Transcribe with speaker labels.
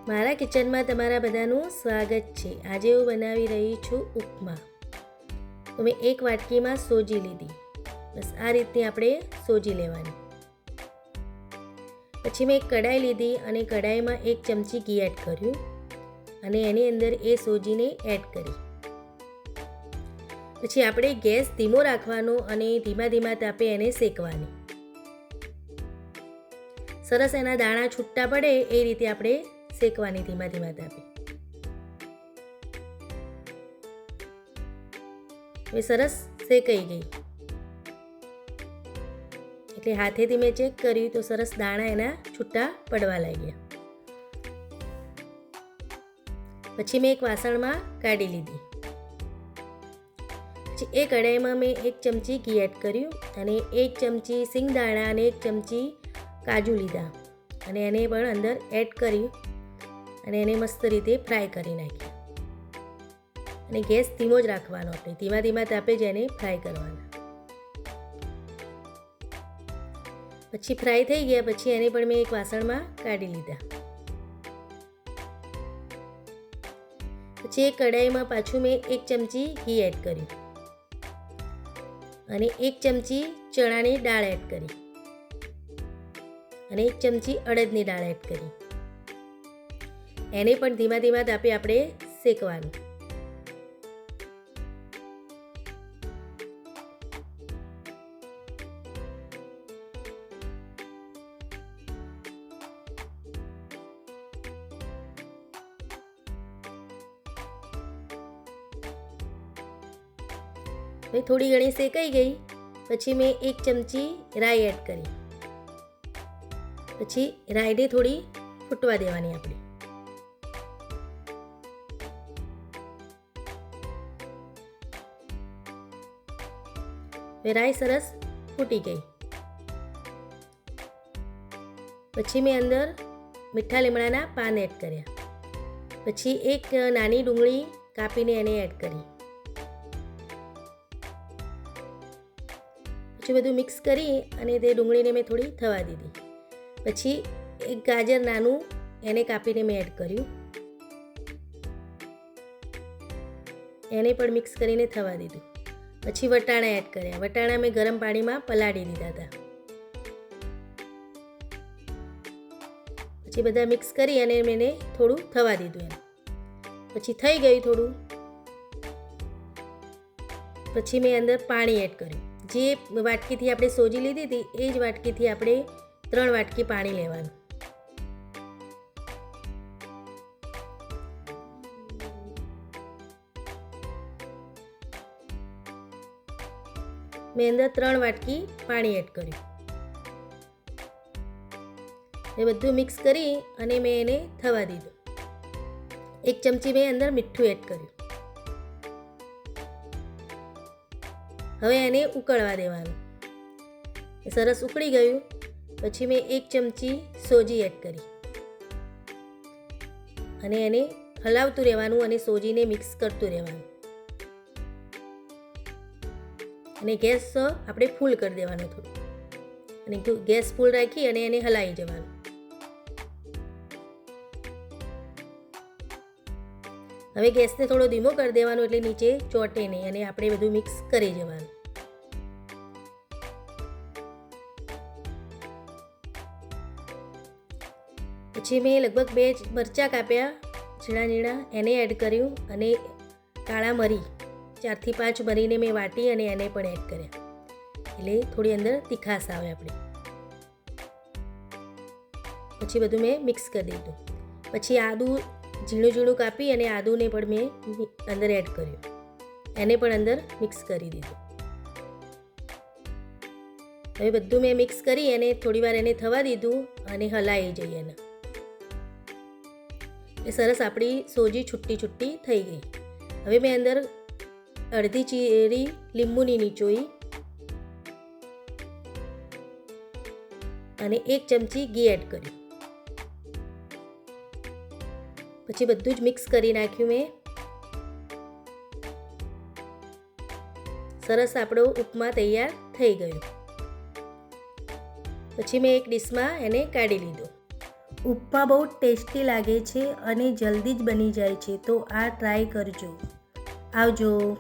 Speaker 1: મારા કિચનમાં તમારા બધાનું સ્વાગત છે। આજે હું બનાવી રહી છું ઉપમા। તો મેં એક વાટકીમાં સોજી લીધી, બસ આ રીતની આપણે સોજી લેવાની। પછી મેં એક કઢાઈ લીધી અને કઢાઈમાં 1 ચમચી ઘી એડ કર્યું અને એની અંદર એ સોજીને એડ કરી। પછી આપણે ગેસ ધીમો રાખવાનો અને ધીમા ધીમા તાપે એને શેકવાની। સરસ એના દાણા છૂટા પડે એ રીતે આપણે શેકવાની ધીમા ધીમા તાપે। હવે સરસ શેકાઈ ગઈ એટલે હાથેથી મેં ચેક કર્યું તો સરસ દાણા એના છૂટા પડવા લાગ્યા। પછી મેં એક વાસણમાં કાઢી લીધી। પછી એ કઢાઈમાં મેં 1 ચમચી ઘી એડ કર્યું અને 1 ચમચી સિંગદાણા અને 1 ચમચી કાજુ લીધા અને એને પણ અંદર એડ કરી અને એને મસ્ત રીતે ફ્રાય કરી નાખ્યા। અને ગેસ ધીમો જ રાખવાનો, આપણે ધીમા ધીમા તાપે જ એને ફ્રાય કરવાના। પછી ફ્રાય થઈ ગયા પછી એને પણ મેં એક વાસણમાં કાઢી લીધા। પછી એક કઢાઈમાં પાછું મેં 1 ચમચી ઘી એડ કર્યું અને 1 ચમચી ચણાની દાળ એડ કરી અને 1 ચમચી અડદની દાળ એડ કરી। એને પણ ધીમા ધીમા તાપે આપણે શેકવાનું। હવે થોડી ઘણી શેકાઈ ગઈ પછી મેં 1 ચમચી રાઈ એડ કરી। પછી રાઈને થોડી ફૂટવા દેવાની આપણે। રાઈ સરસ ફૂટી ગઈ પછી મેં અંદર મીઠા લીમડાના પાન એડ કર્યા। પછી એક નાની ડુંગળી કાપીને એને એડ કરી। પછી બધું મિક્સ કરી અને તે ડુંગળીને મેં થોડી થવા દીધી। પછી એક ગાજર નાનું એને કાપીને મેં એડ કર્યું, એને પણ મિક્સ કરીને થવા દીધું। પછી વટાણા એડ કર્યા। વટાણા મેં ગરમ પાણીમાં પલાળી દીધા હતા। પછી બધા મિક્સ કરી અને મેં થોડું થવા દીધું એમ। પછી થઈ ગયું થોડું પછી મેં અંદર પાણી એડ કર્યું। જે વાટકીથી આપણે સોજી લીધી હતી એ જ વાટકીથી આપણે 3 વાટકી પાણી લેવાનું। મેં અંદર 3 વાટકી પાણી એડ કર્યું। એ બધું મિક્સ કરી અને મેં એને થવા દીધું। 1 ચમચી મેં અંદર મીઠું એડ કર્યું। હવે એને ઉકળવા દેવાનું। સરસ ઉકળી ગયું પછી મેં 1 ચમચી સોજી એડ કરી અને એને હલાવતું રહેવાનું અને સોજીને મિક્સ કરતું રહેવાનું। અને ગેસ આપણે ફૂલ કરી દેવાનો થોડું અને ગેસ ફૂલ રાખી અને એને હલાવી જવાનું। હવે ગેસને થોડો ધીમો કરી દેવાનો એટલે નીચે ચોંટે નહીં અને આપણે બધું મિક્સ કરી જવાનું। પછી મેં લગભગ 2 મરચાં કાપ્યા ઝીણા ઝીણા એને એડ કર્યું અને કાળા મરી 4 થી 5 મરીને મેં વાટી અને એને પણ એડ કર્યા એટલે થોડી અંદર તીખાશ આવે આપણી। પછી બધું મેં મિક્સ કરી દીધું। પછી આદું ઝીણું ઝીણું કાપી અને આદુને પણ મેં અંદર એડ કર્યું, એને પણ અંદર મિક્સ કરી દીધું। હવે બધું મેં મિક્સ કરી અને થોડીવાર એને થવા દીધું અને હલાવી જઈએ એને। એ સરસ આપણી સોજી છૂટી છૂટી થઈ ગઈ। હવે મેં અંદર અડધી ચીરી લીંબુની નીચોઈ અને 1 ચમચી ઘી એડ કર્યું। પછી બધું જ મિક્સ કરી નાખ્યું મેં। સરસ આપણો ઉપમા તૈયાર થઈ ગયો। પછી મેં એક ડીશમાં એને કાઢી લીધો। ઉપમા બહુ ટેસ્ટી લાગે છે અને જલ્દી જ બની જાય છે, તો આ ટ્રાય કરજો. આવજો.